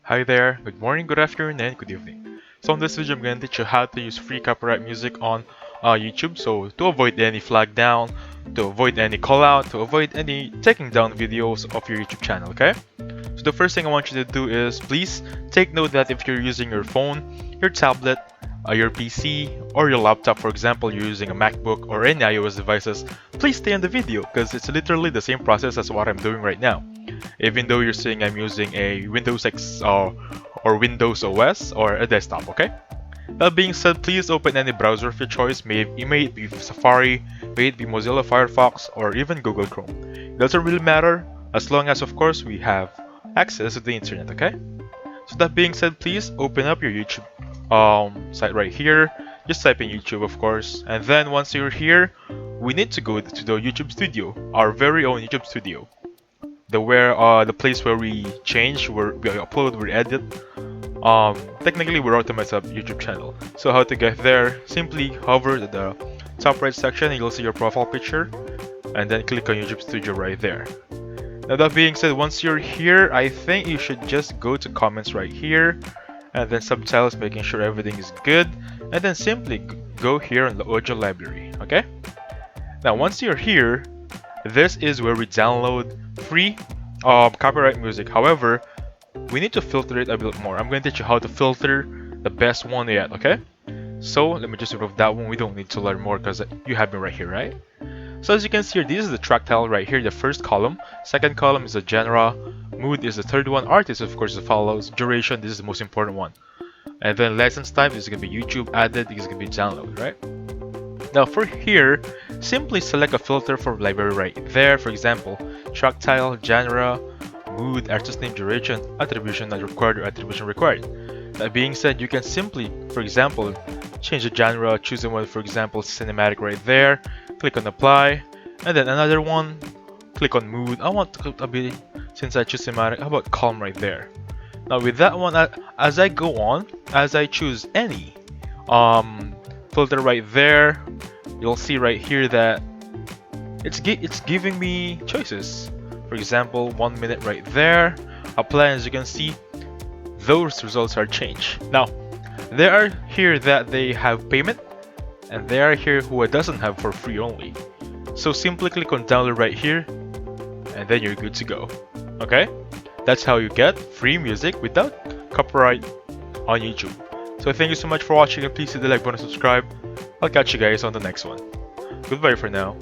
Hi there, good morning, good afternoon, and good evening. So in this video, I'm going to teach you how to use free copyright music on YouTube. So to avoid any flag down, to avoid any call out, to avoid any taking down videos of your YouTube channel, okay? So the first thing I want you to do is please take note that if you're using your phone, your tablet, your PC, or your laptop, for example, you're using a MacBook or any iOS devices, please stay on the video because it's literally the same process as what I'm doing right now. Even though you're saying I'm using a Windows X or Windows OS or a desktop, okay? That being said, please open any browser of your choice, may it be Safari, may it be Mozilla Firefox, or even Google Chrome. It doesn't really matter as long as, of course, we have access to the internet, okay? So that being said, please open up your YouTube site right here. Just type in YouTube, of course, and then once you're here, we need to go to the YouTube Studio, our very own YouTube Studio. The place where we change, where we upload, we edit. Technically we're automate a YouTube channel. So how to get there? Simply hover to the top right section and you'll see your profile picture, and then click on YouTube Studio right there. Now that being said, once you're here, I think you should just go to comments right here, and then subtitles, making sure everything is good, and then simply go here on the audio library. Okay. Now once you're here, this is where we download free copyright music. However, we need to filter it a bit more. I'm going to teach you how to filter the best one yet, okay? So let me just remove that one. We don't need to learn more because you have me right here, right? So as you can see here, this is the track title right here, the first column. Second column is the genre. Mood is the third one. Artist, of course, follows. Duration, this is the most important one. And then license type, this is going to be YouTube. Added, this is going to be download, right? Now for here, simply select a filter for library right there. For example, track title, genre, mood, artist name, duration, attribution not required, or attribution required. That being said, you can simply, for example, change the genre, choose the one, for example, cinematic right there, click on apply, and then another one, click on mood. I want to be, since I choose cinematic, how about calm right there. Now with that one, as I go on, as I choose any filter right there, you'll see right here that it's giving me choices. For example, 1 minute right there. Apply, as you can see, those results are changed. Now, there are here that they have payment, and there are here who it doesn't have for free only. So simply click on download right here, and then you're good to go. Okay? That's how you get free music without copyright on YouTube. So thank you so much for watching, and please hit the like button and subscribe. I'll catch you guys on the next one. Goodbye for now.